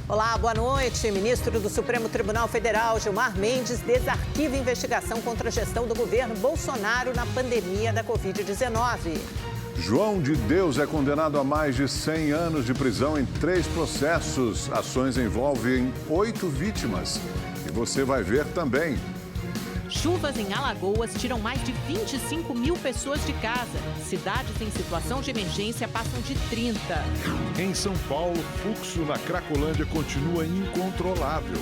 Olá, boa noite. Ministro do Supremo Tribunal Federal, Gilmar Mendes, desarquiva investigação contra a gestão do governo Bolsonaro na pandemia da Covid-19. João de Deus é condenado a mais de 100 anos de prisão em 3 processos. Ações envolvem 8 vítimas. E você vai ver também. Chuvas em Alagoas tiram mais de 25 mil pessoas de casa. Cidades em situação de emergência passam de 30. Em São Paulo, fluxo na Cracolândia continua incontrolável.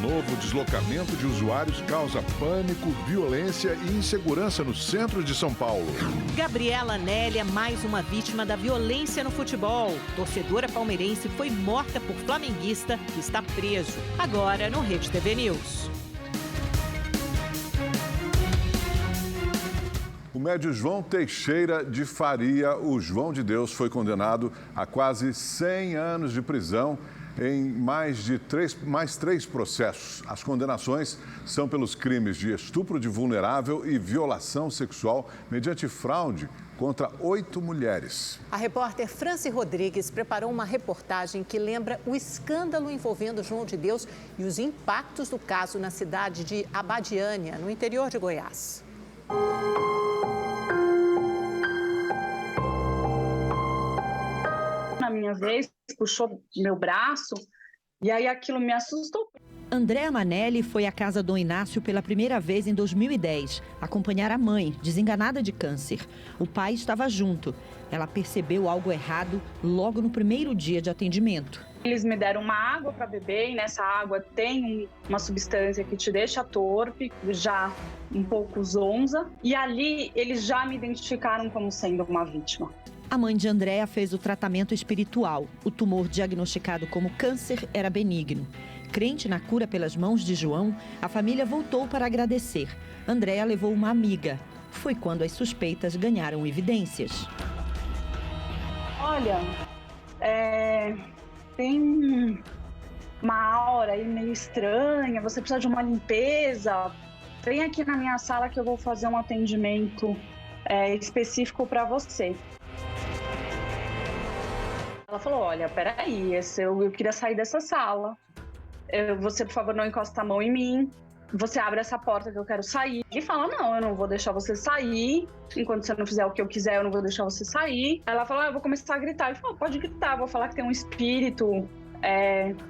Novo deslocamento de usuários causa pânico, violência e insegurança no centro de São Paulo. Gabriela Nélia, mais uma vítima da violência no futebol. Torcedora palmeirense foi morta por flamenguista que está preso. Agora no Rede TV News. O médio João Teixeira de Faria, o João de Deus, foi condenado a quase 100 anos de prisão em mais 3 processos. As condenações são pelos crimes de estupro de vulnerável e violação sexual mediante fraude contra 8 mulheres. A repórter Franci Rodrigues preparou uma reportagem que lembra o escândalo envolvendo João de Deus e os impactos do caso na cidade de Abadiânia, no interior de Goiás. Na minha vez, puxou meu braço e aí aquilo me assustou. Andréa Manelli foi à casa Dom Inácio pela primeira vez em 2010, acompanhar a mãe, desenganada de câncer. O pai estava junto. Ela percebeu algo errado logo no primeiro dia de atendimento. Eles me deram uma água para beber e nessa água tem uma substância que te deixa torpe, já um pouco zonza. E ali eles já me identificaram como sendo uma vítima. A mãe de Andréa fez o tratamento espiritual. O tumor diagnosticado como câncer era benigno. Crente na cura pelas mãos de João, a família voltou para agradecer. Andréa levou uma amiga. Foi quando as suspeitas ganharam evidências. Olha, tem uma aura aí meio estranha, você precisa de uma limpeza. Vem aqui na minha sala que eu vou fazer um atendimento específico para você. Ela falou, olha, peraí, eu queria sair dessa sala. Você, por favor, não encosta a mão em mim. Você abre essa porta que eu quero sair. E fala, não, eu não vou deixar você sair. Enquanto você não fizer o que eu quiser, eu não vou deixar você sair. Ela falou, eu vou começar a gritar. Eu falei, pode gritar, vou falar que tem um espírito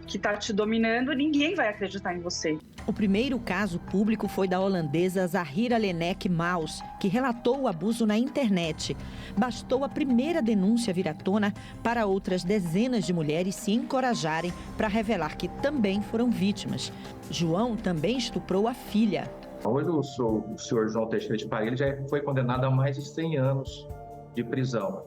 que tá te dominando. Ninguém vai acreditar em você. O primeiro caso público foi da holandesa Zahira Lenek Maus, que relatou o abuso na internet. Bastou a primeira denúncia vir à tona para outras dezenas de mulheres se encorajarem para revelar que também foram vítimas. João também estuprou a filha. Hoje o senhor João Teixeira de Faria já foi condenado a mais de 100 anos de prisão,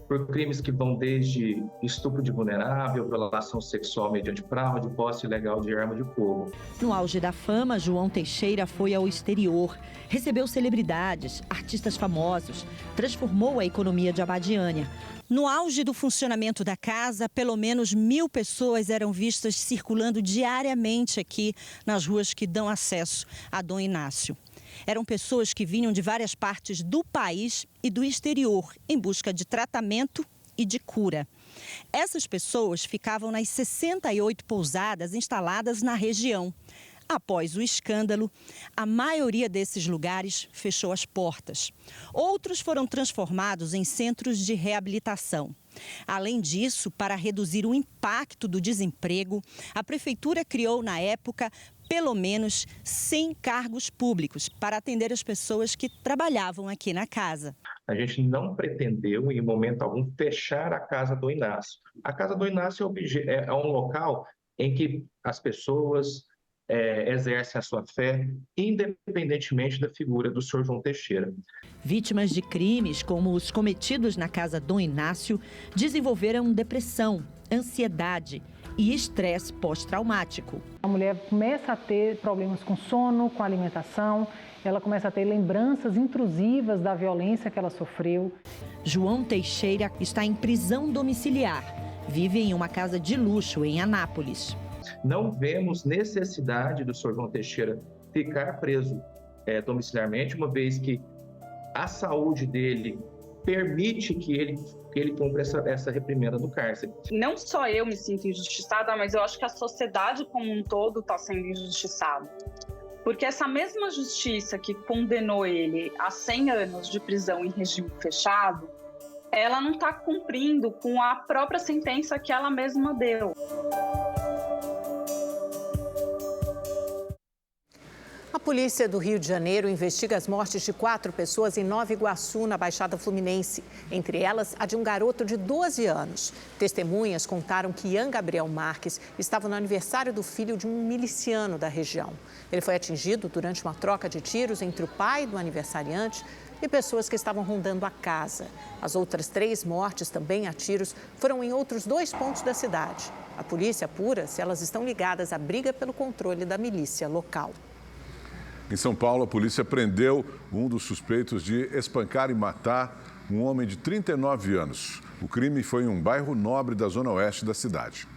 por crimes que vão desde estupro de vulnerável, violação sexual mediante fraude, posse ilegal de arma de fogo. No auge da fama, João Teixeira foi ao exterior, recebeu celebridades, artistas famosos, transformou a economia de Abadiânia. No auge do funcionamento da casa, pelo menos 1.000 pessoas eram vistas circulando diariamente aqui nas ruas que dão acesso a Dom Inácio. Eram pessoas que vinham de várias partes do país e do exterior em busca de tratamento e de cura. Essas pessoas ficavam nas 68 pousadas instaladas na região. Após o escândalo, a maioria desses lugares fechou as portas. Outros foram transformados em centros de reabilitação. Além disso, para reduzir o impacto do desemprego, a prefeitura criou, na época, pelo menos 100 cargos públicos para atender as pessoas que trabalhavam aqui na casa. A gente não pretendeu, em momento algum, fechar a Casa do Inácio. A Casa do Inácio é um local em que as pessoas exercem a sua fé, independentemente da figura do senhor João Teixeira. Vítimas de crimes como os cometidos na Casa Dom Inácio desenvolveram depressão, ansiedade e estresse pós-traumático. A mulher começa a ter problemas com sono, com alimentação, ela começa a ter lembranças intrusivas da violência que ela sofreu. João Teixeira está em prisão domiciliar. Vive em uma casa de luxo em Anápolis. Não vemos necessidade do senhor João Teixeira ficar preso domiciliarmente, uma vez que a saúde dele permite que ele cumpra essa reprimenda do cárcere. Não só eu me sinto injustiçada, mas eu acho que a sociedade como um todo está sendo injustiçada. Porque essa mesma justiça que condenou ele a 100 anos de prisão em regime fechado, ela não está cumprindo com a própria sentença que ela mesma deu. A polícia do Rio de Janeiro investiga as mortes de 4 pessoas em Nova Iguaçu, na Baixada Fluminense. Entre elas, a de um garoto de 12 anos. Testemunhas contaram que Ian Gabriel Marques estava no aniversário do filho de um miliciano da região. Ele foi atingido durante uma troca de tiros entre o pai do aniversariante e pessoas que estavam rondando a casa. As outras 3 mortes, também a tiros, foram em outros 2 pontos da cidade. A polícia apura se elas estão ligadas à briga pelo controle da milícia local. Em São Paulo, a polícia prendeu um dos suspeitos de espancar e matar um homem de 39 anos. O crime foi em um bairro nobre da zona oeste da cidade.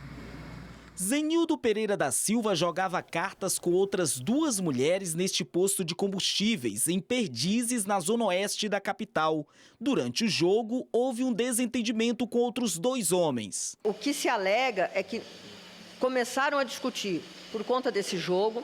Zenildo Pereira da Silva jogava cartas com outras 2 mulheres neste posto de combustíveis, em Perdizes, na zona oeste da capital. Durante o jogo, houve um desentendimento com outros 2 homens. O que se alega é que começaram a discutir por conta desse jogo.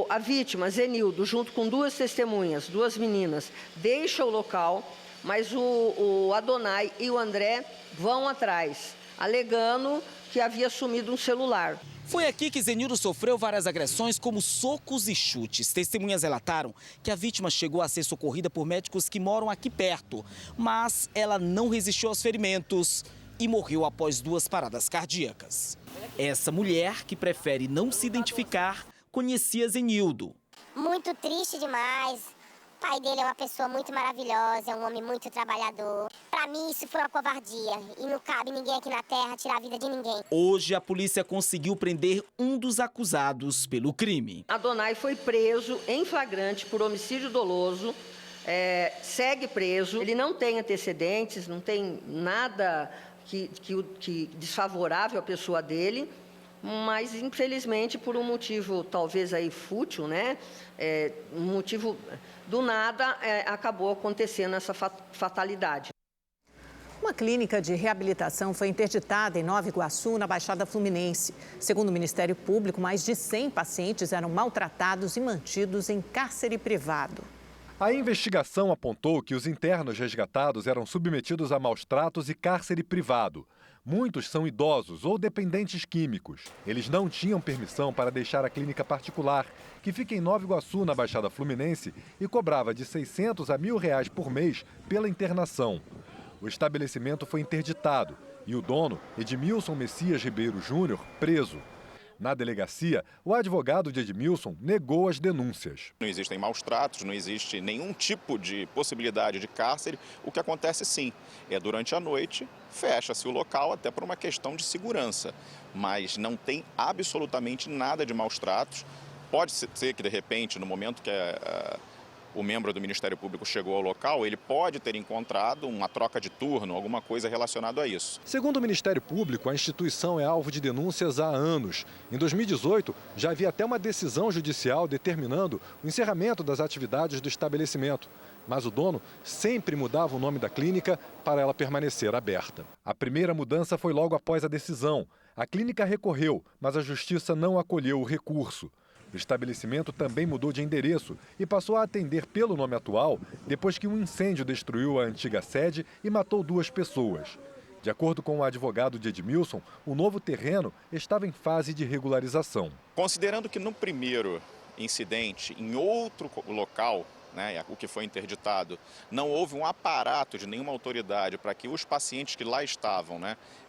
A vítima, Zenildo, junto com 2 testemunhas, 2 meninas, deixa o local, mas o Adonai e o André vão atrás, alegando que havia sumido um celular. Foi aqui que Zenildo sofreu várias agressões, como socos e chutes. Testemunhas relataram que a vítima chegou a ser socorrida por médicos que moram aqui perto, mas ela não resistiu aos ferimentos e morreu após 2 paradas cardíacas. Essa mulher, que prefere não se identificar, conhecia Zenildo. Muito triste demais. O pai dele é uma pessoa muito maravilhosa, é um homem muito trabalhador. Para mim, isso foi uma covardia e não cabe ninguém aqui na terra tirar a vida de ninguém. Hoje, a polícia conseguiu prender um dos acusados pelo crime. Adonai foi preso em flagrante por homicídio doloso, segue preso. Ele não tem antecedentes, não tem nada que desfavorável à pessoa dele, mas infelizmente por um motivo talvez aí fútil, né? Um motivo do nada acabou acontecendo essa fatalidade. Uma clínica de reabilitação foi interditada em Nova Iguaçu, na Baixada Fluminense. Segundo o Ministério Público, mais de 100 pacientes eram maltratados e mantidos em cárcere privado. A investigação apontou que os internos resgatados eram submetidos a maus tratos e cárcere privado. Muitos são idosos ou dependentes químicos. Eles não tinham permissão para deixar a clínica particular, que fica em Nova Iguaçu, na Baixada Fluminense, e cobrava de R$600 a R$1.000 por mês pela internação. O estabelecimento foi interditado e o dono, Edmilson Messias Ribeiro Júnior, preso. Na delegacia, o advogado de Edmilson negou as denúncias. Não existem maus tratos, não existe nenhum tipo de possibilidade de cárcere. O que acontece sim é durante a noite, fecha-se o local até por uma questão de segurança. Mas não tem absolutamente nada de maus tratos. Pode ser que de repente, no momento que o membro do Ministério Público chegou ao local, ele pode ter encontrado uma troca de turno, alguma coisa relacionada a isso. Segundo o Ministério Público, a instituição é alvo de denúncias há anos. Em 2018, já havia até uma decisão judicial determinando o encerramento das atividades do estabelecimento. Mas o dono sempre mudava o nome da clínica para ela permanecer aberta. A primeira mudança foi logo após a decisão. A clínica recorreu, mas a justiça não acolheu o recurso. O estabelecimento também mudou de endereço e passou a atender pelo nome atual depois que um incêndio destruiu a antiga sede e matou 2 pessoas. De acordo com o advogado de Edmilson, o novo terreno estava em fase de regularização. Considerando que no primeiro incidente, em outro local, o que foi interditado, não houve um aparato de nenhuma autoridade para que os pacientes que lá estavam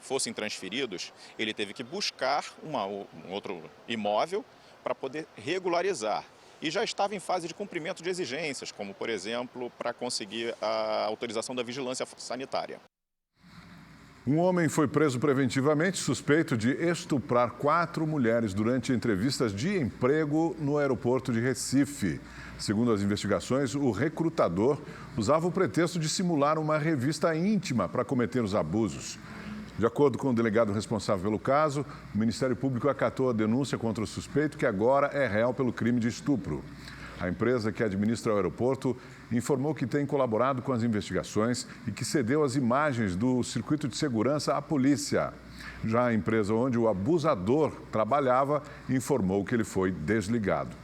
fossem transferidos, ele teve que buscar um outro imóvel para poder regularizar. E já estava em fase de cumprimento de exigências, como, por exemplo, para conseguir a autorização da vigilância sanitária. Um homem foi preso preventivamente suspeito de estuprar 4 mulheres durante entrevistas de emprego no aeroporto de Recife. Segundo as investigações, o recrutador usava o pretexto de simular uma revista íntima para cometer os abusos. De acordo com o delegado responsável pelo caso, o Ministério Público acatou a denúncia contra o suspeito, que agora é réu pelo crime de estupro. A empresa que administra o aeroporto informou que tem colaborado com as investigações e que cedeu as imagens do circuito de segurança à polícia. Já a empresa onde o abusador trabalhava informou que ele foi desligado.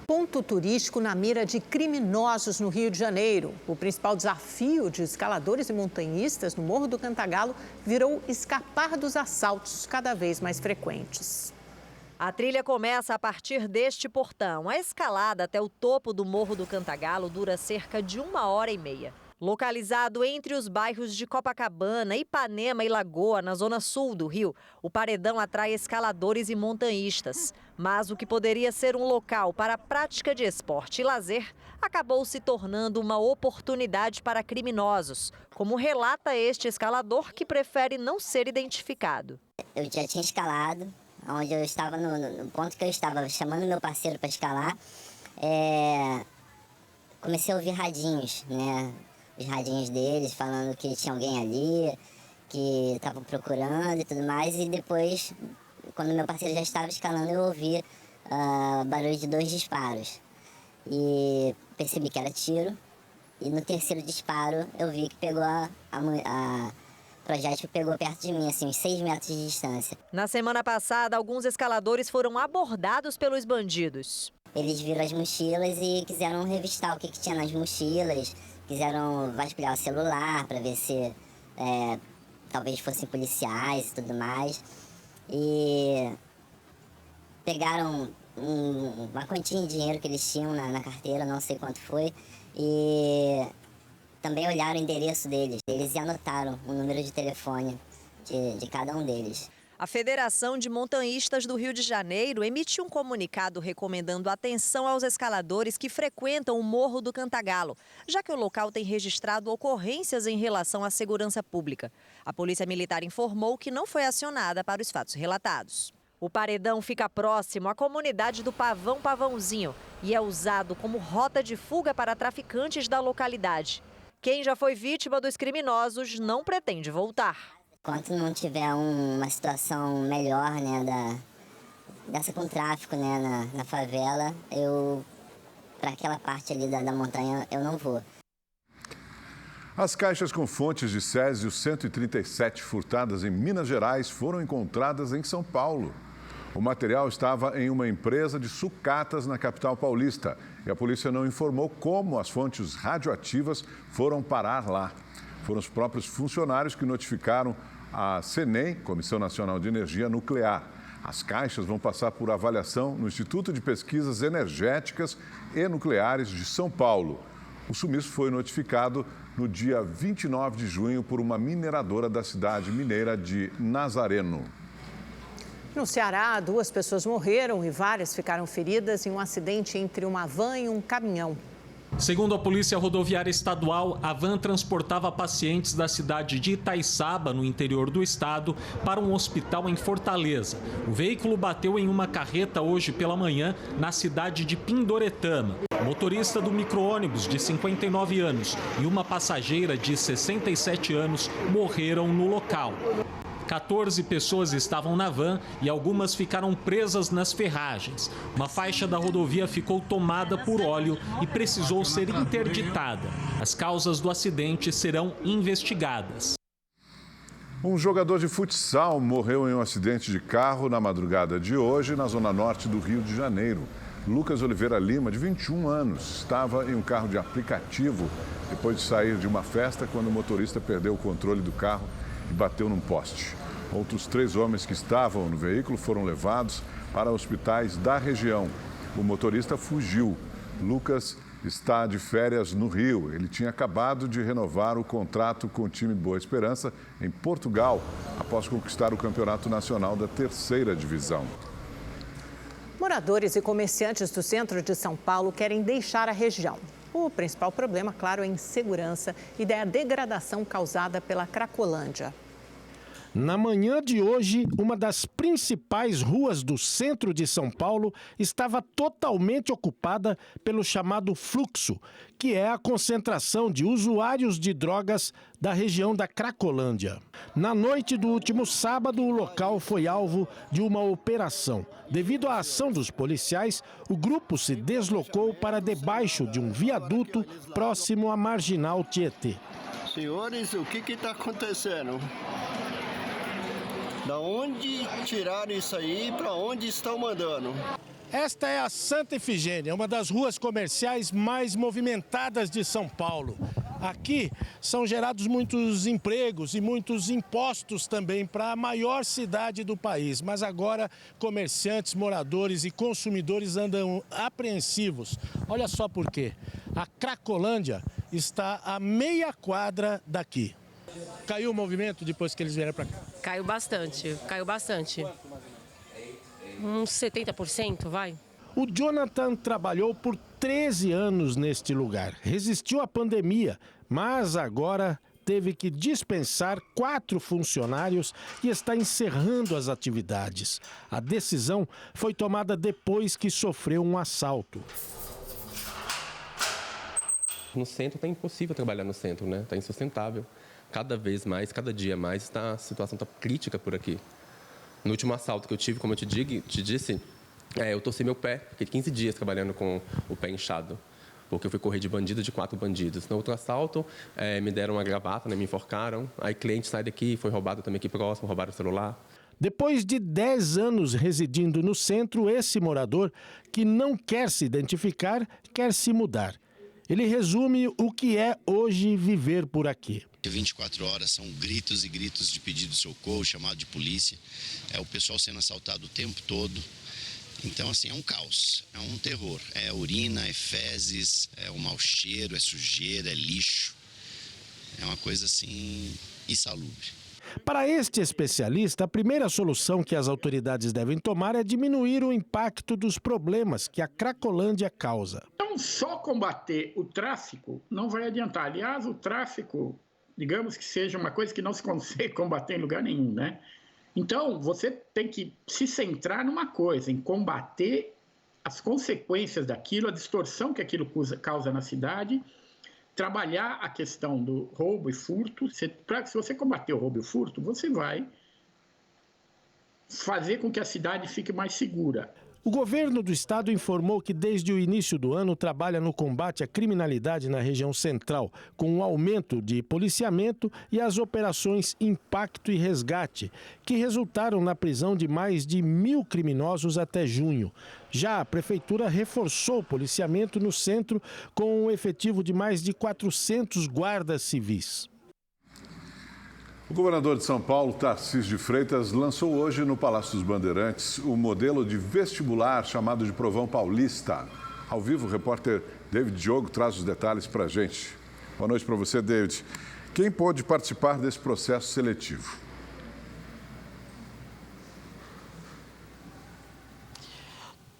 Ponto turístico na mira de criminosos no Rio de Janeiro. O principal desafio de escaladores e montanhistas no Morro do Cantagalo virou escapar dos assaltos cada vez mais frequentes. A trilha começa a partir deste portão. A escalada até o topo do Morro do Cantagalo dura cerca de 1h30. Localizado entre os bairros de Copacabana, Ipanema e Lagoa, na zona sul do Rio, o paredão atrai escaladores e montanhistas. Mas o que poderia ser um local para a prática de esporte e lazer acabou se tornando uma oportunidade para criminosos, como relata este escalador que prefere não ser identificado. Eu já tinha escalado, onde eu estava no ponto que eu estava chamando meu parceiro para escalar. Comecei a ouvir radinhos, né? Os radinhos deles falando que tinha alguém ali, que estavam procurando e tudo mais. E depois, quando meu parceiro já estava escalando, eu ouvi barulho de 2 disparos. E percebi que era tiro. E no terceiro disparo, eu vi que pegou o projétil pegou perto de mim, assim, uns 6 metros de distância. Na semana passada, alguns escaladores foram abordados pelos bandidos. Eles viram as mochilas e quiseram revistar o que tinha nas mochilas. Quiseram vasculhar o celular para ver se talvez fossem policiais e tudo mais. E pegaram uma quantia de dinheiro que eles tinham na carteira, não sei quanto foi. E também olharam o endereço deles. Eles anotaram o número de telefone de cada um deles. A Federação de Montanhistas do Rio de Janeiro emitiu um comunicado recomendando atenção aos escaladores que frequentam o Morro do Cantagalo, já que o local tem registrado ocorrências em relação à segurança pública. A Polícia Militar informou que não foi acionada para os fatos relatados. O paredão fica próximo à comunidade do Pavãozinho e é usado como rota de fuga para traficantes da localidade. Quem já foi vítima dos criminosos não pretende voltar. Enquanto não tiver uma situação melhor, né, dessa com tráfico, né, na favela, para aquela parte ali da montanha, eu não vou. As caixas com fontes de Césio 137 furtadas em Minas Gerais foram encontradas em São Paulo. O material estava em uma empresa de sucatas na capital paulista e a polícia não informou como as fontes radioativas foram parar lá. Foram os próprios funcionários que notificaram a CENEM, Comissão Nacional de Energia Nuclear. As caixas vão passar por avaliação no Instituto de Pesquisas Energéticas e Nucleares de São Paulo. O sumiço foi notificado no dia 29 de junho por uma mineradora da cidade mineira de Nazareno. No Ceará, 2 pessoas morreram e várias ficaram feridas em um acidente entre uma van e um caminhão. Segundo a Polícia Rodoviária Estadual, a van transportava pacientes da cidade de Itaiçaba, no interior do estado, para um hospital em Fortaleza. O veículo bateu em uma carreta hoje pela manhã na cidade de Pindoretama. O motorista do micro-ônibus, de 59 anos, e uma passageira de 67 anos morreram no local. 14 pessoas estavam na van e algumas ficaram presas nas ferragens. Uma faixa da rodovia ficou tomada por óleo e precisou ser interditada. As causas do acidente serão investigadas. Um jogador de futsal morreu em um acidente de carro na madrugada de hoje, na zona norte do Rio de Janeiro. Lucas Oliveira Lima, de 21 anos, estava em um carro de aplicativo depois de sair de uma festa quando o motorista perdeu o controle do carro e bateu num poste. Outros 3 homens que estavam no veículo foram levados para hospitais da região. O motorista fugiu. Lucas está de férias no Rio. Ele tinha acabado de renovar o contrato com o time Boa Esperança em Portugal, após conquistar o Campeonato Nacional da 3ª Divisão. Moradores e comerciantes do centro de São Paulo querem deixar a região. O principal problema, claro, é a insegurança e a degradação causada pela Cracolândia. Na manhã de hoje, uma das principais ruas do centro de São Paulo estava totalmente ocupada pelo chamado fluxo, que é a concentração de usuários de drogas da região da Cracolândia. Na noite do último sábado, o local foi alvo de uma operação. Devido à ação dos policiais, o grupo se deslocou para debaixo de um viaduto próximo à Marginal Tietê. Senhores, o que está acontecendo? Da onde tiraram isso aí e para onde estão mandando? Esta é a Santa Efigênia, uma das ruas comerciais mais movimentadas de São Paulo. Aqui são gerados muitos empregos e muitos impostos também para a maior cidade do país. Mas agora comerciantes, moradores e consumidores andam apreensivos. Olha só por quê. A Cracolândia está a meia quadra daqui. Caiu o movimento depois que eles vieram para cá? Caiu bastante, caiu bastante. Uns 70%, vai. O Jonathan trabalhou por 13 anos neste lugar. Resistiu à pandemia, mas agora teve que dispensar 4 funcionários e está encerrando as atividades. A decisão foi tomada depois que sofreu um assalto. No centro está impossível trabalhar no centro, né? Está insustentável. Cada vez mais, cada dia mais, a situação está crítica por aqui. No último assalto que eu tive, como eu te disse, eu torci meu pé. Fiquei 15 dias trabalhando com o pé inchado, porque eu fui correr de bandido de 4 bandidos. No outro assalto, me deram uma gravata, né, me enforcaram. Aí cliente sai daqui, foi roubado também aqui próximo, roubaram o celular. Depois de 10 anos residindo no centro, esse morador, que não quer se identificar, quer se mudar. Ele resume o que é hoje viver por aqui. 24 horas são gritos e gritos de pedido de socorro, chamado de polícia. É o pessoal sendo assaltado o tempo todo. Então, assim, é um caos, é um terror. É urina, é fezes, é um mau cheiro, é sujeira, é lixo. É uma coisa, assim, insalubre. Para este especialista, a primeira solução que as autoridades devem tomar é diminuir o impacto dos problemas que a Cracolândia causa. Então, só combater o tráfico não vai adiantar. Aliás, o tráfico, digamos que seja uma coisa que não se consegue combater em lugar nenhum, né? Então, você tem que se centrar numa coisa, em combater as consequências daquilo, a distorção que aquilo causa na cidade, trabalhar a questão do roubo e furto. Se você combater o roubo e o furto, você vai fazer com que a cidade fique mais segura. O governo do estado informou que desde o início do ano trabalha no combate à criminalidade na região central, com o aumento de policiamento e as operações Impacto e Resgate, que resultaram na prisão de mais de 1.000 criminosos até junho. Já a prefeitura reforçou o policiamento no centro com um efetivo de mais de 400 guardas civis. O governador de São Paulo, Tarcísio de Freitas, lançou hoje no Palácio dos Bandeirantes o modelo de vestibular chamado de Provão Paulista. Ao vivo, o repórter David Diogo traz os detalhes para a gente. Boa noite para você, David. Quem pode participar desse processo seletivo?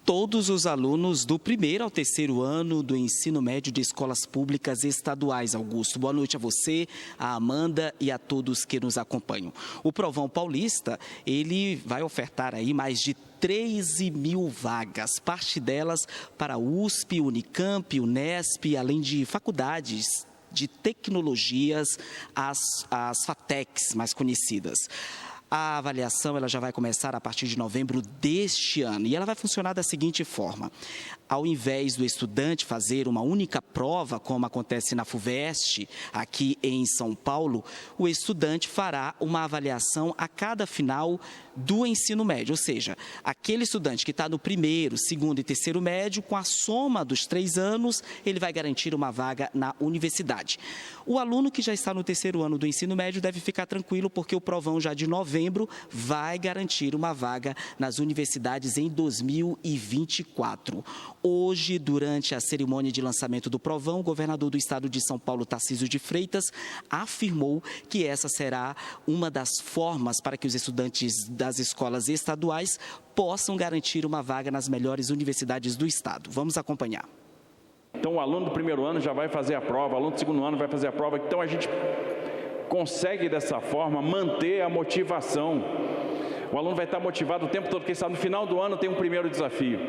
Todos os alunos do primeiro ao terceiro ano do ensino médio de escolas públicas estaduais, Augusto. Boa noite a você, a Amanda e a todos que nos acompanham. O Provão Paulista, ele vai ofertar aí mais de 13.000 vagas, parte delas para a USP, Unicamp, Unesp, além de faculdades de tecnologias, as FATECs mais conhecidas. A avaliação ela já vai começar a partir de novembro deste ano e ela vai funcionar da seguinte forma. Ao invés do estudante fazer uma única prova, como acontece na FUVEST, aqui em São Paulo, o estudante fará uma avaliação a cada final do ensino médio, ou seja, aquele estudante que está no primeiro, segundo e terceiro médio, com a soma dos 3 anos, ele vai garantir uma vaga na universidade. O aluno que já está no terceiro ano do ensino médio deve ficar tranquilo, porque o provão já de novembro vai garantir uma vaga nas universidades em 2024. Hoje, durante a cerimônia de lançamento do provão, o governador do estado de São Paulo, Tarcísio de Freitas, afirmou que essa será uma das formas para que os estudantes das escolas estaduais possam garantir uma vaga nas melhores universidades do estado. Vamos acompanhar. Então, o aluno do primeiro ano já vai fazer a prova, o aluno do segundo ano vai fazer a prova. Então, a gente consegue dessa forma manter a motivação. O aluno vai estar motivado o tempo todo, porque sabe, no final do ano tem um primeiro desafio.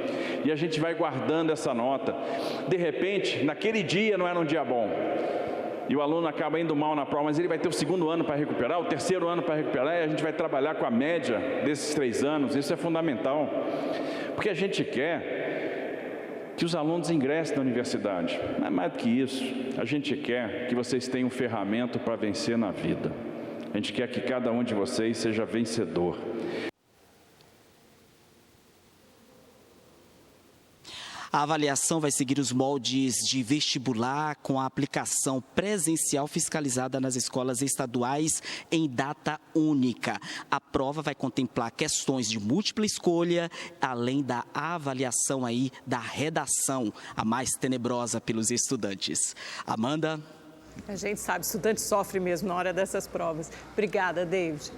E a gente vai guardando essa nota. De repente, naquele dia não era um dia bom. E o aluno acaba indo mal na prova, mas ele vai ter o segundo ano para recuperar, o terceiro ano para recuperar, e a gente vai trabalhar com a média desses 3 anos. Isso é fundamental. Porque a gente quer que os alunos ingressem na universidade. Não é mais do que isso. A gente quer que vocês tenham ferramenta para vencer na vida. A gente quer que cada um de vocês seja vencedor. A avaliação vai seguir os moldes de vestibular com a aplicação presencial fiscalizada nas escolas estaduais em data única. A prova vai contemplar questões de múltipla escolha, além da avaliação aí da redação, a mais tenebrosa pelos estudantes. Amanda? A gente sabe, estudante sofre mesmo na hora dessas provas. Obrigada, David.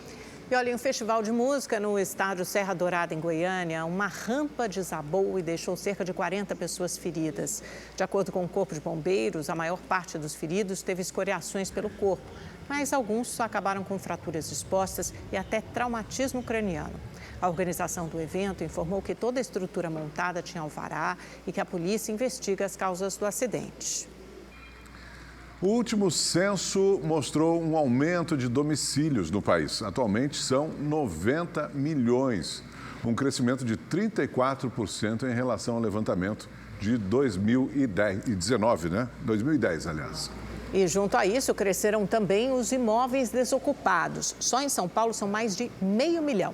E olha, em um festival de música no estádio Serra Dourada, em Goiânia, uma rampa desabou e deixou cerca de 40 pessoas feridas. De acordo com o Corpo de Bombeiros, a maior parte dos feridos teve escoriações pelo corpo, mas alguns só acabaram com fraturas expostas e até traumatismo craniano. A organização do evento informou que toda a estrutura montada tinha alvará e que a polícia investiga as causas do acidente. O último censo mostrou um aumento de domicílios no país. Atualmente são 90 milhões, um crescimento de 34% em relação ao levantamento de 2019, né? 2010, aliás. E junto a isso, cresceram também os imóveis desocupados. Só em São Paulo são mais de 500 mil.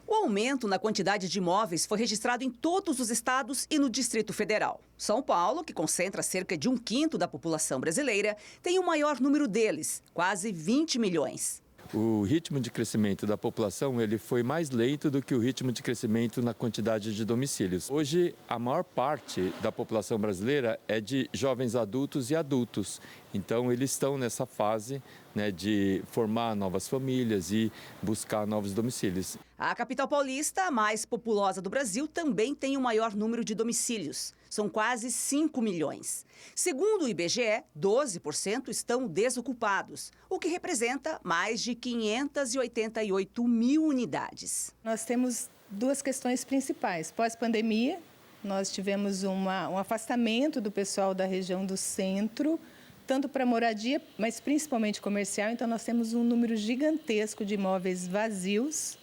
O aumento na quantidade de imóveis foi registrado em todos os estados e no Distrito Federal. São Paulo, que concentra cerca de 1/5 da população brasileira, tem o maior número deles, quase 20 milhões. O ritmo de crescimento da população ele foi mais lento do que o ritmo de crescimento na quantidade de domicílios. Hoje, a maior parte da população brasileira é de jovens adultos e adultos. Então, eles estão nessa fase, né, de formar novas famílias e buscar novos domicílios. A capital paulista, a mais populosa do Brasil, também tem o maior número de domicílios. São quase 5 milhões. Segundo o IBGE, 12% estão desocupados, o que representa mais de 588 mil unidades. Nós temos 2 questões principais. Pós-pandemia, nós tivemos um afastamento do pessoal da região do centro, tanto para moradia, mas principalmente comercial. Então, nós temos um número gigantesco de imóveis vazios.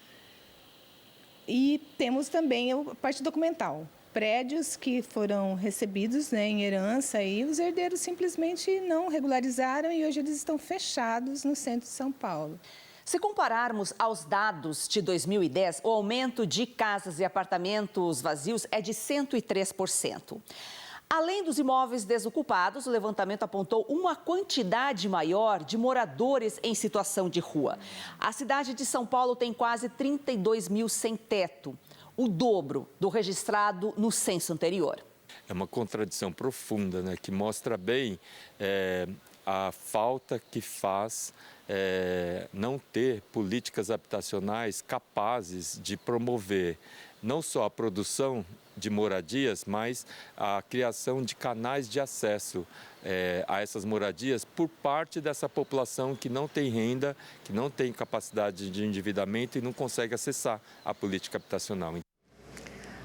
E temos também a parte documental. Prédios que foram recebidos, né, em herança e os herdeiros simplesmente não regularizaram e hoje eles estão fechados no centro de São Paulo. Se compararmos aos dados de 2010, o aumento de casas e apartamentos vazios é de 103%. Além dos imóveis desocupados, o levantamento apontou uma quantidade maior de moradores em situação de rua. A cidade de São Paulo tem quase 32 mil sem teto, o dobro do registrado no censo anterior. É uma contradição profunda, né, que mostra bem a falta que faz não ter políticas habitacionais capazes de promover não só a produção de moradias, mas a criação de canais de acesso a essas moradias por parte dessa população que não tem renda, que não tem capacidade de endividamento e não consegue acessar a política habitacional.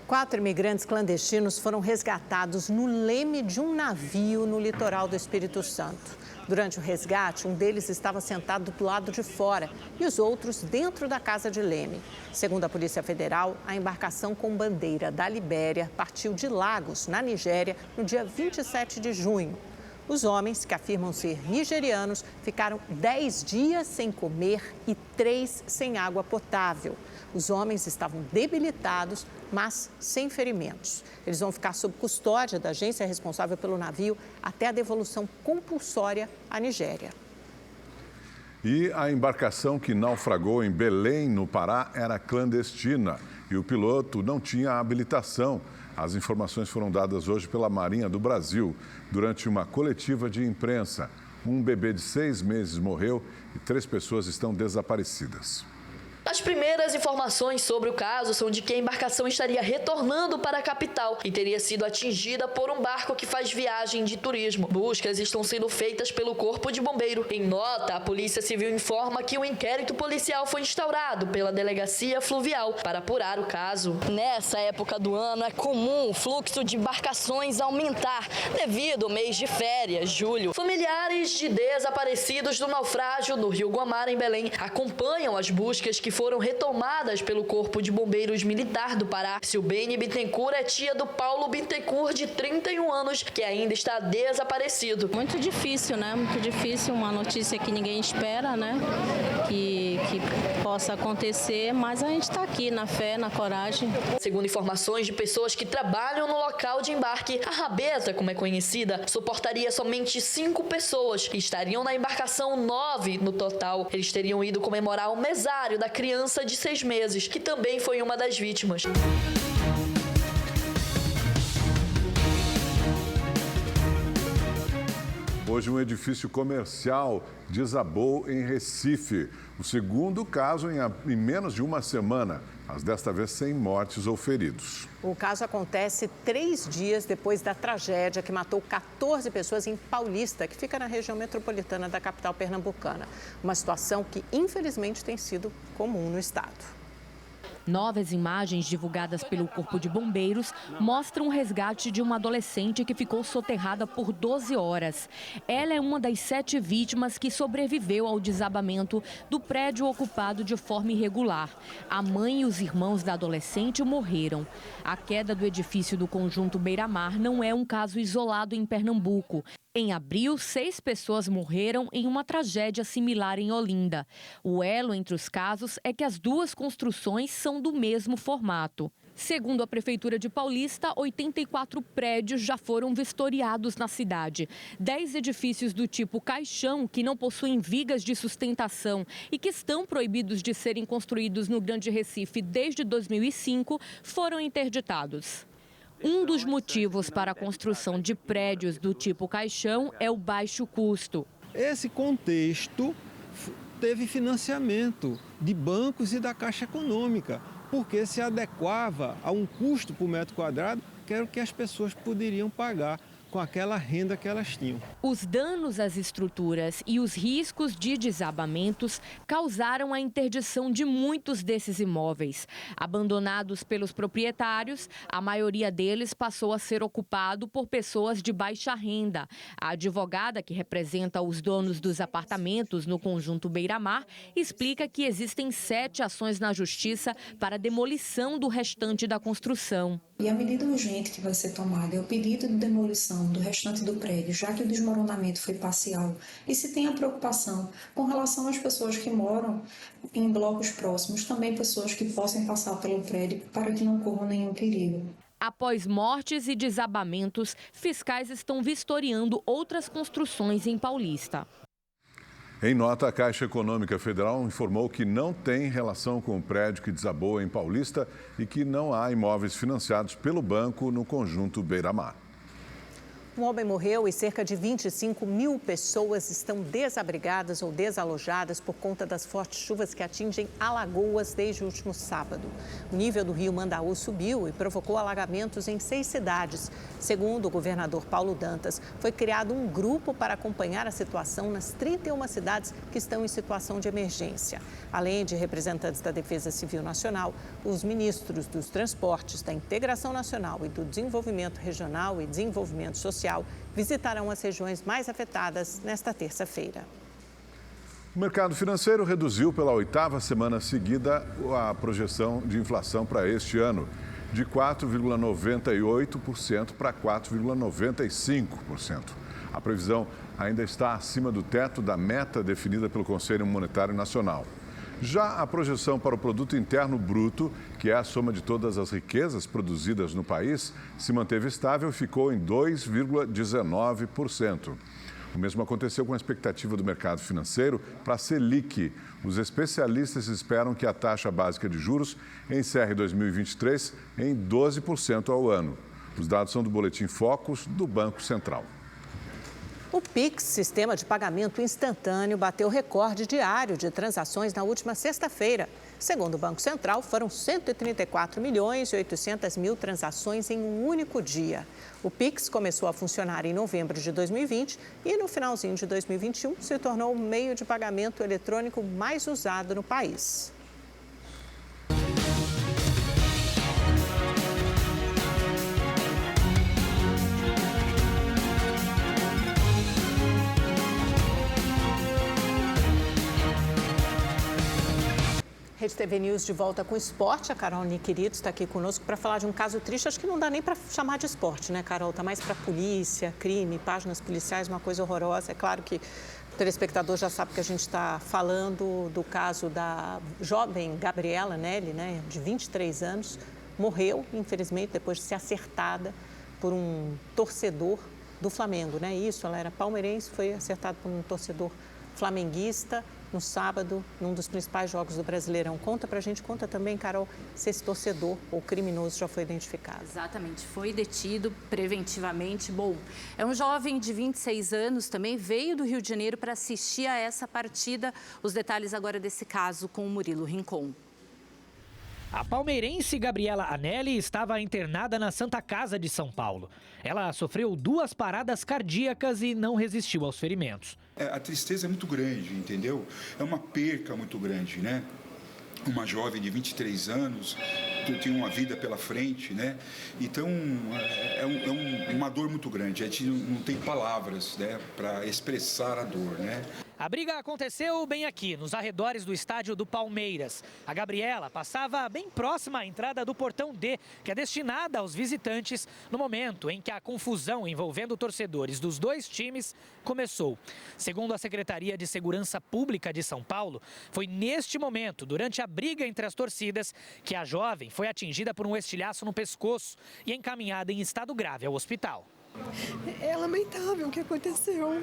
4 imigrantes clandestinos foram resgatados no leme de um navio no litoral do Espírito Santo. Durante o resgate, um deles estava sentado do lado de fora e os outros dentro da casa de leme. Segundo a Polícia Federal, a embarcação com bandeira da Libéria partiu de Lagos, na Nigéria, no dia 27 de junho. Os homens, que afirmam ser nigerianos, ficaram 10 dias sem comer e 3 sem água potável. Os homens estavam debilitados, mas sem ferimentos. Eles vão ficar sob custódia da agência responsável pelo navio até a devolução compulsória à Nigéria. E a embarcação que naufragou em Belém, no Pará, era clandestina e o piloto não tinha habilitação. As informações foram dadas hoje pela Marinha do Brasil durante uma coletiva de imprensa. Um bebê de 6 meses morreu e 3 pessoas estão desaparecidas. As primeiras primeiras informações sobre o caso são de que a embarcação estaria retornando para a capital e teria sido atingida por um barco que faz viagem de turismo. Buscas estão sendo feitas pelo Corpo de Bombeiro. Em nota, a Polícia Civil informa que um inquérito policial foi instaurado pela Delegacia Fluvial para apurar o caso. Nessa época do ano, é comum o fluxo de embarcações aumentar devido ao mês de férias, julho. Familiares de desaparecidos do naufrágio no Rio Guamara, em Belém, acompanham as buscas que foram retomadas pelo Corpo de Bombeiros Militar do Pará. Silbene Bittencourt é tia do Paulo Bittencourt, de 31 anos, que ainda está desaparecido. Muito difícil, né? Muito difícil, uma notícia que ninguém espera, né? Que possa acontecer, mas a gente está aqui na fé, na coragem. Segundo informações de pessoas que trabalham no local de embarque, a Rabeta, como é conhecida, suportaria somente 5 pessoas e estariam na embarcação 9 no total. Eles teriam ido comemorar o mesário da criança de 6 meses, que também foi uma das vítimas. Hoje, um edifício comercial desabou em Recife. O segundo caso em menos de uma semana, mas desta vez sem mortes ou feridos. O caso acontece 3 dias depois da tragédia que matou 14 pessoas em Paulista, que fica na região metropolitana da capital pernambucana. Uma situação que, infelizmente, tem sido comum no estado. Novas imagens divulgadas pelo Corpo de Bombeiros mostram o resgate de uma adolescente que ficou soterrada por 12 horas. Ela é uma das 7 vítimas que sobreviveu ao desabamento do prédio ocupado de forma irregular. A mãe e os irmãos da adolescente morreram. A queda do edifício do conjunto Beira-Mar não é um caso isolado em Pernambuco. Em abril, 6 pessoas morreram em uma tragédia similar em Olinda. O elo entre os casos é que as 2 construções são do mesmo formato. Segundo a Prefeitura de Paulista, 84 prédios já foram vistoriados na cidade. 10 edifícios do tipo caixão, que não possuem vigas de sustentação e que estão proibidos de serem construídos no Grande Recife desde 2005, foram interditados. Um dos motivos para a construção de prédios do tipo caixão é o baixo custo. Esse contexto teve financiamento de bancos e da Caixa Econômica, porque se adequava a um custo por metro quadrado, que era o que as pessoas poderiam pagar com aquela renda que elas tinham. Os danos às estruturas e os riscos de desabamentos causaram a interdição de muitos desses imóveis. Abandonados pelos proprietários, a maioria deles passou a ser ocupado por pessoas de baixa renda. A advogada que representa os donos dos apartamentos no conjunto Beira-Mar explica que existem 7 ações na justiça para a demolição do restante da construção. E a medida urgente que vai ser tomada é o pedido de demolição do restante do prédio, já que o desmoronamento foi parcial, e se tem a preocupação com relação às pessoas que moram em blocos próximos, também pessoas que possam passar pelo prédio para que não corram nenhum perigo. Após mortes e desabamentos, fiscais estão vistoriando outras construções em Paulista. Em nota, a Caixa Econômica Federal informou que não tem relação com o prédio que desabou em Paulista e que não há imóveis financiados pelo banco no conjunto Beira-Mar. Um homem morreu e cerca de 25 mil pessoas estão desabrigadas ou desalojadas por conta das fortes chuvas que atingem Alagoas desde o último sábado. O nível do rio Mandaú subiu e provocou alagamentos em 6 cidades. Segundo o governador Paulo Dantas, foi criado um grupo para acompanhar a situação nas 31 cidades que estão em situação de emergência. Além de representantes da Defesa Civil Nacional, os ministros dos Transportes, da Integração Nacional e do Desenvolvimento Regional e Desenvolvimento Social visitarão as regiões mais afetadas nesta terça-feira. O mercado financeiro reduziu pela 8ª semana seguida a projeção de inflação para este ano, de 4,98% para 4,95%. A previsão ainda está acima do teto da meta definida pelo Conselho Monetário Nacional. Já a projeção para o Produto Interno Bruto, que é a soma de todas as riquezas produzidas no país, se manteve estável e ficou em 2,19%. O mesmo aconteceu com a expectativa do mercado financeiro para a Selic. Os especialistas esperam que a taxa básica de juros encerre 2023 em 12% ao ano. Os dados são do Boletim Focus do Banco Central. O Pix, sistema de pagamento instantâneo, bateu recorde diário de transações na última sexta-feira. Segundo o Banco Central, foram 134 milhões e 800 mil transações em um único dia. O Pix começou a funcionar em novembro de 2020 e no finalzinho de 2021 se tornou o meio de pagamento eletrônico mais usado no país. Rede TV News de volta com esporte. A Carol Niquerido está aqui conosco para falar de um caso triste. Acho que não dá nem para chamar de esporte, né, Carol? Está mais para polícia, crime, páginas policiais, uma coisa horrorosa. É claro que o telespectador já sabe que a gente está falando do caso da jovem Gabriela Nelly, né, de 23 anos. Morreu, infelizmente, depois de ser acertada por um torcedor do Flamengo, né? Isso, ela era palmeirense, foi acertada por um torcedor flamenguista no sábado, num dos principais jogos do Brasileirão. Conta pra gente, conta também, Carol, se esse torcedor ou criminoso já foi identificado. Exatamente, foi detido preventivamente. Bom, é um jovem de 26 anos também, veio do Rio de Janeiro para assistir a essa partida. Os detalhes agora desse caso com o Murilo Rincon. A palmeirense Gabriela Anelli estava internada na Santa Casa de São Paulo. Ela sofreu 2 paradas cardíacas e não resistiu aos ferimentos. A tristeza é muito grande, entendeu? É uma perca muito grande, né? Uma jovem de 23 anos, tem uma vida pela frente, né? Então, é uma dor muito grande. A gente não tem palavras, né, para expressar a dor, né? A briga aconteceu bem aqui, nos arredores do estádio do Palmeiras. A Gabriela passava bem próxima à entrada do portão D, que é destinada aos visitantes, no momento em que a confusão envolvendo torcedores dos 2 times começou. Segundo a Secretaria de Segurança Pública de São Paulo, foi neste momento, durante a briga entre as torcidas, que a jovem foi atingida por um estilhaço no pescoço e encaminhada em estado grave ao hospital. É lamentável o que aconteceu.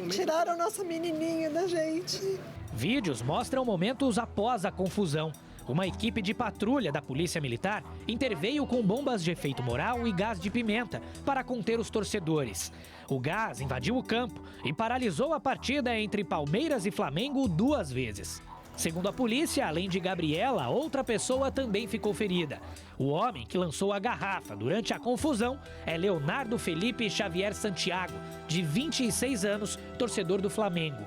Tiraram nossa menininha da gente. Vídeos mostram momentos após a confusão. Uma equipe de patrulha da Polícia Militar interveio com bombas de efeito moral e gás de pimenta para conter os torcedores. O gás invadiu o campo e paralisou a partida entre Palmeiras e Flamengo 2 vezes. Segundo a polícia, além de Gabriela, outra pessoa também ficou ferida. O homem que lançou a garrafa durante a confusão é Leonardo Felipe Xavier Santiago, de 26 anos, torcedor do Flamengo.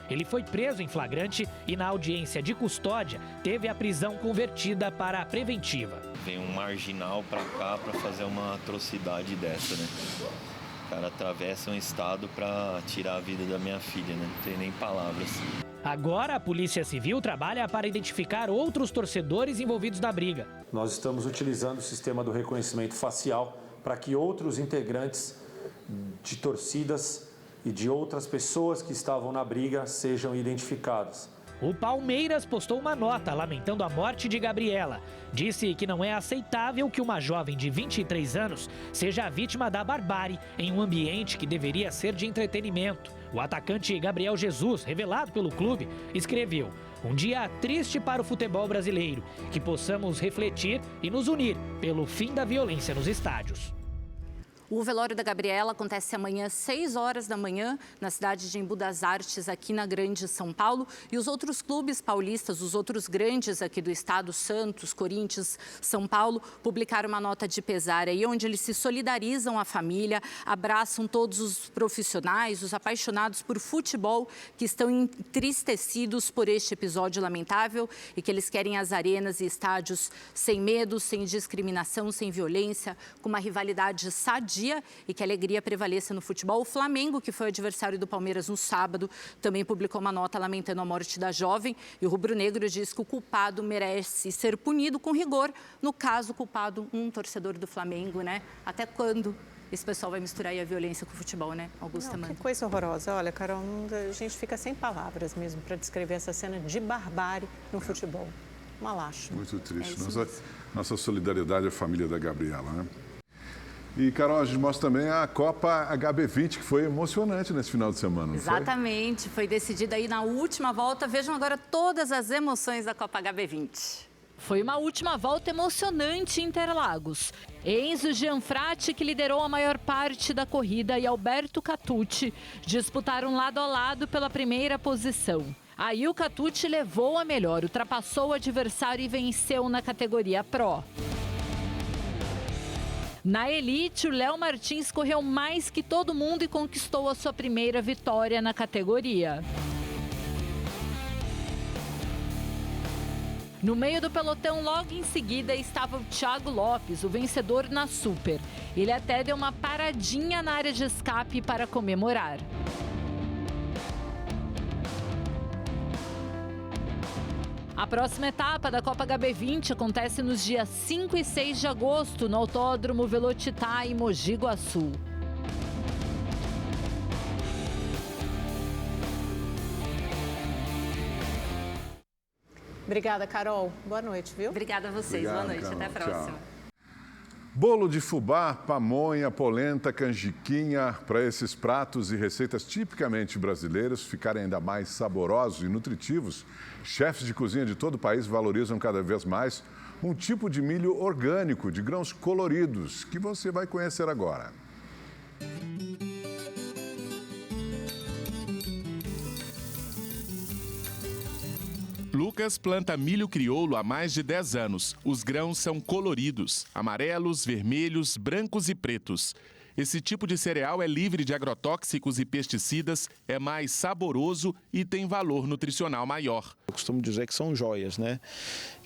Ele foi preso em flagrante e na audiência de custódia teve a prisão convertida para a preventiva. Vem um marginal para cá para fazer uma atrocidade dessa, né? O cara atravessa um estado para tirar a vida da minha filha, né? Não tem nem palavras. Agora, a Polícia Civil trabalha para identificar outros torcedores envolvidos na briga. Nós estamos utilizando o sistema do reconhecimento facial para que outros integrantes de torcidas e de outras pessoas que estavam na briga sejam identificadas. O Palmeiras postou uma nota lamentando a morte de Gabriela. Disse que não é aceitável que uma jovem de 23 anos seja a vítima da barbárie em um ambiente que deveria ser de entretenimento. O atacante Gabriel Jesus, revelado pelo clube, escreveu: "Um dia triste para o futebol brasileiro, que possamos refletir e nos unir pelo fim da violência nos estádios." O velório da Gabriela acontece amanhã, 6 horas da manhã, na cidade de Embu das Artes, aqui na Grande São Paulo. E os outros clubes paulistas, os outros grandes aqui do estado, Santos, Corinthians, São Paulo, publicaram uma nota de pesar aí, onde eles se solidarizam à família, abraçam todos os profissionais, os apaixonados por futebol, que estão entristecidos por este episódio lamentável e que eles querem as arenas e estádios sem medo, sem discriminação, sem violência, com uma rivalidade sadia e que a alegria prevaleça no futebol. O Flamengo, que foi o adversário do Palmeiras no sábado, também publicou uma nota lamentando a morte da jovem e o rubro-negro diz que o culpado merece ser punido com rigor. No caso, o culpado, um torcedor do Flamengo, né? Até quando esse pessoal vai misturar aí a violência com o futebol, né, Augusta Mano? Que coisa horrorosa. Olha, Carol, a gente fica sem palavras mesmo para descrever essa cena de barbárie no futebol. Uma lástima. Muito triste. Nossa solidariedade à família da Gabriela, né? E, Carol, a gente mostra também a Copa HB20, que foi emocionante nesse final de semana, não Exatamente, foi decidida aí na última volta. Vejam agora todas as emoções da Copa HB20. Foi uma última volta emocionante em Interlagos. Enzo Gianfratti, que liderou a maior parte da corrida, e Alberto Catucci disputaram lado a lado pela primeira posição. A Ilka Tucci levou a melhor, ultrapassou o adversário e venceu na categoria Pro. Na elite, o Léo Martins correu mais que todo mundo e conquistou a sua primeira vitória na categoria. No meio do pelotão, logo em seguida, estava o Thiago Lopes, o vencedor na Super. Ele até deu uma paradinha na área de escape para comemorar. A próxima etapa da Copa HB20 acontece nos dias 5 e 6 de agosto, no Autódromo Velotitá, em Mogi Guaçu. Obrigada, Carol. Boa noite, viu? Obrigada a vocês. Obrigado, boa noite. Carol. Até a próxima. Tchau. Bolo de fubá, pamonha, polenta, canjiquinha. Para esses pratos e receitas tipicamente brasileiros ficarem ainda mais saborosos e nutritivos, chefes de cozinha de todo o país valorizam cada vez mais um tipo de milho orgânico de grãos coloridos que você vai conhecer agora. Lucas planta milho crioulo há mais de 10 anos. Os grãos são coloridos, amarelos, vermelhos, brancos e pretos. Esse tipo de cereal é livre de agrotóxicos e pesticidas, é mais saboroso e tem valor nutricional maior. Eu costumo dizer que são joias, né?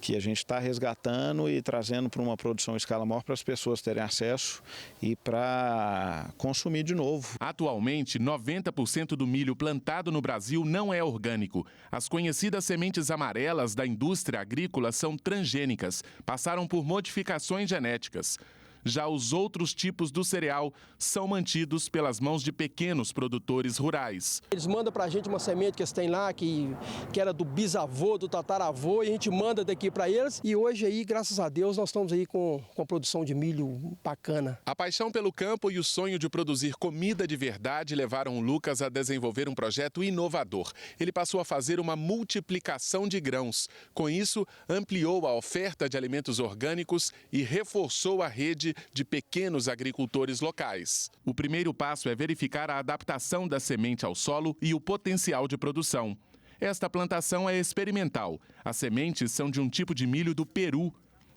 Que a gente está resgatando e trazendo para uma produção em escala maior para as pessoas terem acesso e para consumir de novo. Atualmente, 90% do milho plantado no Brasil não é orgânico. As conhecidas sementes amarelas da indústria agrícola são transgênicas, passaram por modificações genéticas. Já os outros tipos do cereal são mantidos pelas mãos de pequenos produtores rurais. Eles mandam para a gente uma semente que eles têm lá, que era do bisavô, do tataravô, e a gente manda daqui para eles. E hoje aí, graças a Deus, nós estamos aí com a produção de milho bacana. A paixão pelo campo e o sonho de produzir comida de verdade levaram o Lucas a desenvolver um projeto inovador. Ele passou a fazer uma multiplicação de grãos. Com isso, ampliou a oferta de alimentos orgânicos e reforçou a rede de pequenos agricultores locais. O primeiro passo é verificar a adaptação da semente ao solo e o potencial de produção. Esta plantação é experimental. As sementes são de um tipo de milho do Peru.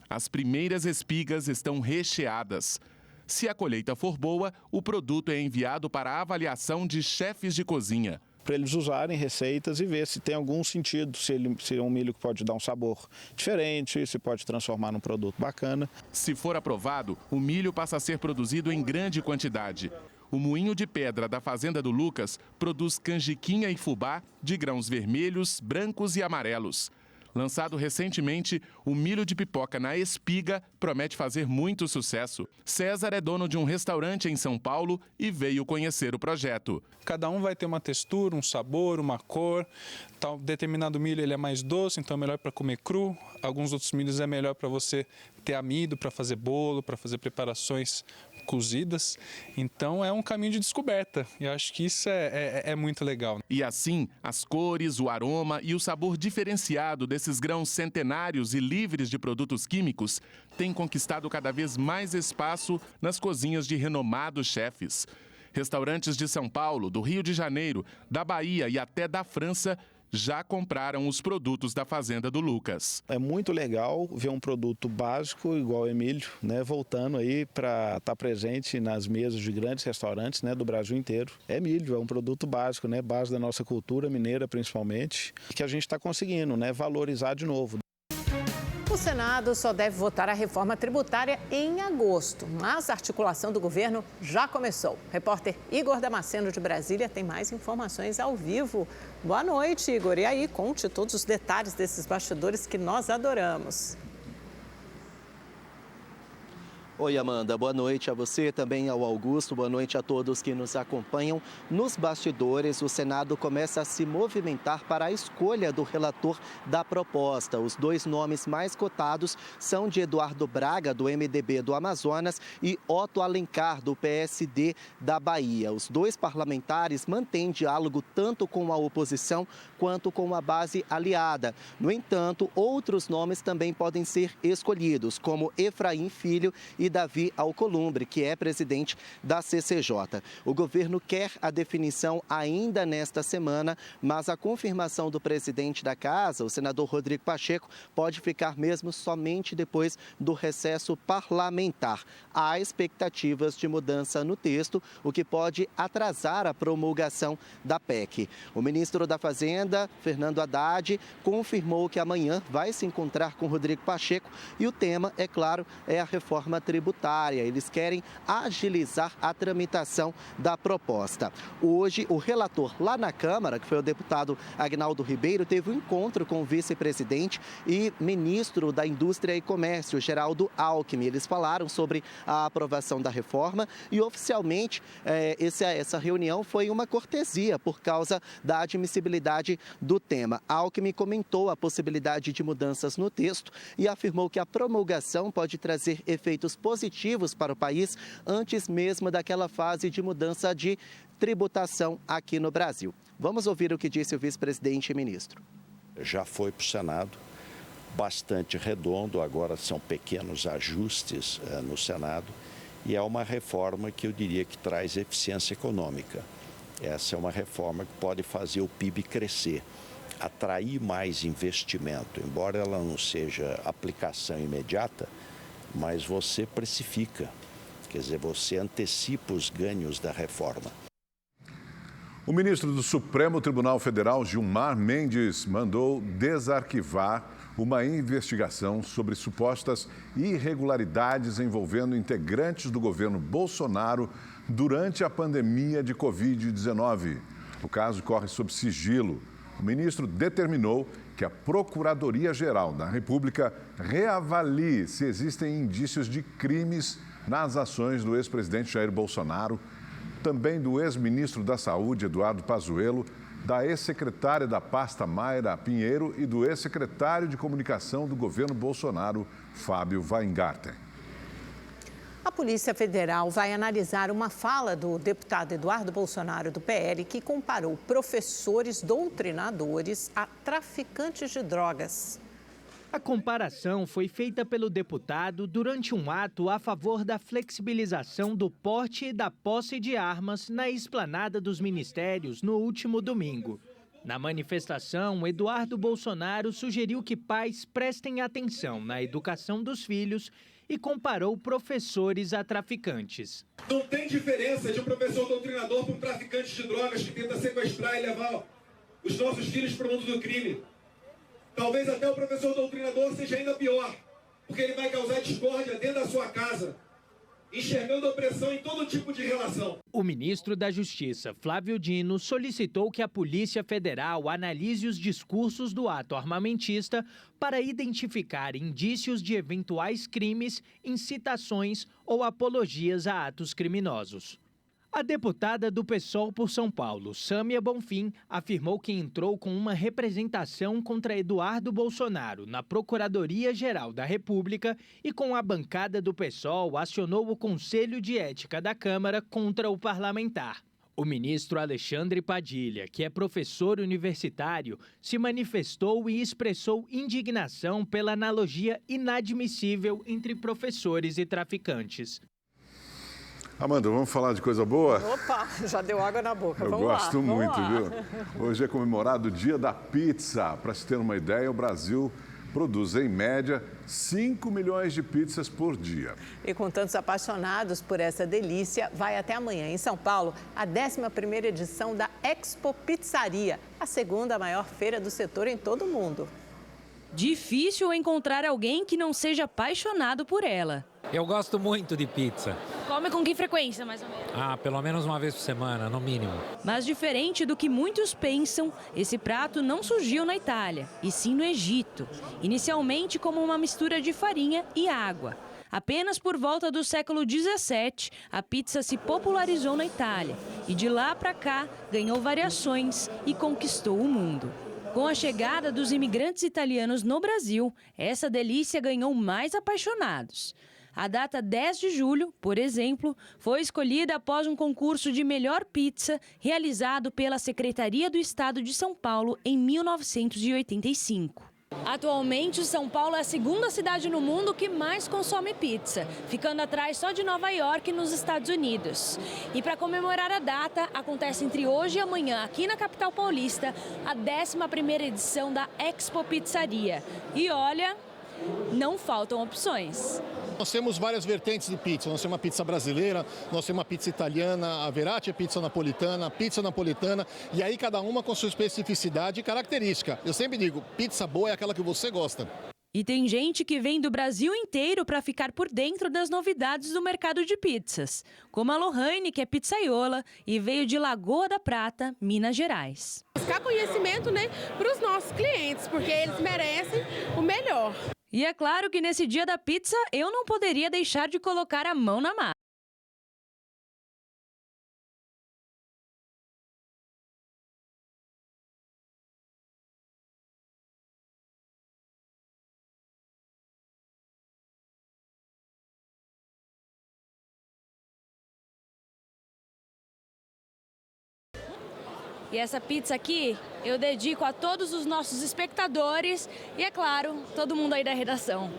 As primeiras espigas estão recheadas. Se a colheita for boa, o produto é enviado para a avaliação de chefes de cozinha. Para eles usarem receitas e ver se tem algum sentido, se é um milho que pode dar um sabor diferente, se pode transformar num produto bacana. Se for aprovado, o milho passa a ser produzido em grande quantidade. O moinho de pedra da fazenda do Lucas produz canjiquinha e fubá de grãos vermelhos, brancos e amarelos. Lançado recentemente, o milho de pipoca na espiga promete fazer muito sucesso. César é dono de um restaurante em São Paulo e veio conhecer o projeto. Cada um vai ter uma textura, um sabor, uma cor. Tal determinado milho ele é mais doce, então é melhor para comer cru. Alguns outros milhos é melhor para você ter amido, para fazer bolo, para fazer preparações cozidas. Então é um caminho de descoberta e acho que isso é muito legal. E assim, as cores, o aroma e o sabor diferenciado desses grãos centenários e livres de produtos químicos têm conquistado cada vez mais espaço nas cozinhas de renomados chefes. Restaurantes de São Paulo, do Rio de Janeiro, da Bahia e até da França já compraram os produtos da fazenda do Lucas. É muito legal ver um produto básico igual o Emílio, né, voltando aí para estar presente nas mesas de grandes restaurantes, né, do Brasil inteiro. É milho, é um produto básico, né, base da nossa cultura mineira principalmente, que a gente está conseguindo, né, valorizar de novo. O Senado só deve votar a reforma tributária em agosto, mas a articulação do governo já começou. O repórter Igor Damasceno, de Brasília, tem mais informações ao vivo. Boa noite, Igor. E aí, conte todos os detalhes desses bastidores que nós adoramos. Oi, Amanda. Boa noite a você, também ao Augusto. Boa noite a todos que nos acompanham. Nos bastidores, o Senado começa a se movimentar para a escolha do relator da proposta. Os dois nomes mais cotados são de Eduardo Braga, do MDB do Amazonas, e Otto Alencar, do PSD da Bahia. Os dois parlamentares mantêm diálogo tanto com a oposição quanto com a base aliada. No entanto, outros nomes também podem ser escolhidos, como Efraim Filho e e Davi Alcolumbre, que é presidente da CCJ. O governo quer a definição ainda nesta semana, mas a confirmação do presidente da casa, o senador Rodrigo Pacheco, pode ficar mesmo somente depois do recesso parlamentar. Há expectativas de mudança no texto, o que pode atrasar a promulgação da PEC. O ministro da Fazenda, Fernando Haddad, confirmou que amanhã vai se encontrar com Rodrigo Pacheco e o tema, é claro, é a reforma tributária. Eles querem agilizar a tramitação da proposta. Hoje, o relator lá na Câmara, que foi o deputado Agnaldo Ribeiro, teve um encontro com o vice-presidente e ministro da Indústria e Comércio, Geraldo Alckmin. Eles falaram sobre a aprovação da reforma e, oficialmente, essa reunião foi uma cortesia por causa da admissibilidade do tema. Alckmin comentou a possibilidade de mudanças no texto e afirmou que a promulgação pode trazer efeitos positivos para o país antes mesmo daquela fase de mudança de tributação aqui no Brasil. Vamos ouvir o que disse o vice-presidente e ministro. Já foi para o Senado, bastante redondo, agora são pequenos ajustes no Senado e é uma reforma que eu diria que traz eficiência econômica. Essa é uma reforma que pode fazer o PIB crescer, atrair mais investimento, embora ela não seja aplicação imediata, mas você precifica, quer dizer, você antecipa os ganhos da reforma. O ministro do Supremo Tribunal Federal, Gilmar Mendes, mandou desarquivar uma investigação sobre supostas irregularidades envolvendo integrantes do governo Bolsonaro durante a pandemia de Covid-19. O caso corre sob sigilo. O ministro determinou que a Procuradoria-Geral da República reavalie se existem indícios de crimes nas ações do ex-presidente Jair Bolsonaro, também do ex-ministro da Saúde, Eduardo Pazuello, da ex-secretária da pasta, Mayra Pinheiro, e do ex-secretário de Comunicação do governo Bolsonaro, Fábio Weingarten. A Polícia Federal vai analisar uma fala do deputado Eduardo Bolsonaro, do PL, que comparou professores doutrinadores a traficantes de drogas. A comparação foi feita pelo deputado durante um ato a favor da flexibilização do porte e da posse de armas na esplanada dos ministérios no último domingo. Na manifestação, Eduardo Bolsonaro sugeriu que pais prestem atenção na educação dos filhos e comparou professores a traficantes. Não tem diferença de um professor doutrinador para um traficante de drogas que tenta sequestrar e levar os nossos filhos para o mundo do crime. Talvez até o professor doutrinador seja ainda pior, porque ele vai causar discórdia dentro da sua casa, enxergando opressão em todo tipo de relação. O ministro da Justiça, Flávio Dino, solicitou que a Polícia Federal analise os discursos do ato armamentista para identificar indícios de eventuais crimes, incitações ou apologias a atos criminosos. A deputada do PSOL por São Paulo, Sâmia Bonfim, afirmou que entrou com uma representação contra Eduardo Bolsonaro na Procuradoria-Geral da República e com a bancada do PSOL acionou o Conselho de Ética da Câmara contra o parlamentar. O ministro Alexandre Padilha, que é professor universitário, se manifestou e expressou indignação pela analogia inadmissível entre professores e traficantes. Amanda, vamos falar de coisa boa? Opa, já deu água na boca. Vamos lá. Eu gosto muito, viu? Hoje é comemorado o Dia da Pizza. Para se ter uma ideia, o Brasil produz, em média, 5 milhões de pizzas por dia. E com tantos apaixonados por essa delícia, vai até amanhã em São Paulo a 11ª edição da Expo Pizzaria, a segunda maior feira do setor em todo o mundo. Difícil encontrar alguém que não seja apaixonado por ela. Eu gosto muito de pizza. Come com que frequência, mais ou menos? Pelo menos uma vez por semana, no mínimo. Mas diferente do que muitos pensam, esse prato não surgiu na Itália, e sim no Egito. Inicialmente como uma mistura de farinha e água. Apenas por volta do século XVII, a pizza se popularizou na Itália. E de lá para cá, ganhou variações e conquistou o mundo. Com a chegada dos imigrantes italianos no Brasil, essa delícia ganhou mais apaixonados. A data 10 de julho, por exemplo, foi escolhida após um concurso de melhor pizza realizado pela Secretaria do Estado de São Paulo em 1985. Atualmente, São Paulo é a segunda cidade no mundo que mais consome pizza, ficando atrás só de Nova York, nos Estados Unidos. E para comemorar a data, acontece entre hoje e amanhã, aqui na capital paulista, a 11ª edição da Expo Pizzaria. E olha, não faltam opções. Nós temos várias vertentes de pizza. Nós temos uma pizza brasileira, nós temos uma pizza italiana, a Verratti é pizza napolitana, e aí cada uma com sua especificidade e característica. Eu sempre digo, pizza boa é aquela que você gosta. E tem gente que vem do Brasil inteiro para ficar por dentro das novidades do mercado de pizzas, como a Lohane, que é pizzaiola e veio de Lagoa da Prata, Minas Gerais. Buscar conhecimento, para os nossos clientes, porque eles merecem o melhor. E é claro que nesse dia da pizza eu não poderia deixar de colocar a mão na massa. E essa pizza aqui eu dedico a todos os nossos espectadores e, é claro, todo mundo aí da redação.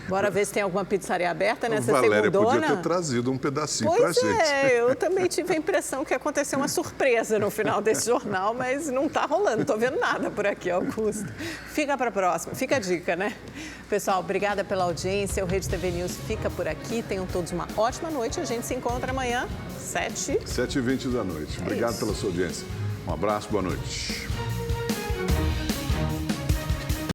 Bora ver se tem alguma pizzaria aberta nessa Valéria segundona. podia ter trazido um pedacinho pra Pois gente. eu também tive a impressão que aconteceu uma surpresa no final desse jornal, mas não tá rolando, não tô vendo nada por aqui, Augusto. Fica pra próxima, fica a dica, né? Pessoal, obrigada pela audiência, o Rede TV News fica por aqui, tenham todos uma ótima noite, a gente se encontra amanhã, 7h20 da noite. Obrigado pela sua audiência. Um abraço, boa noite.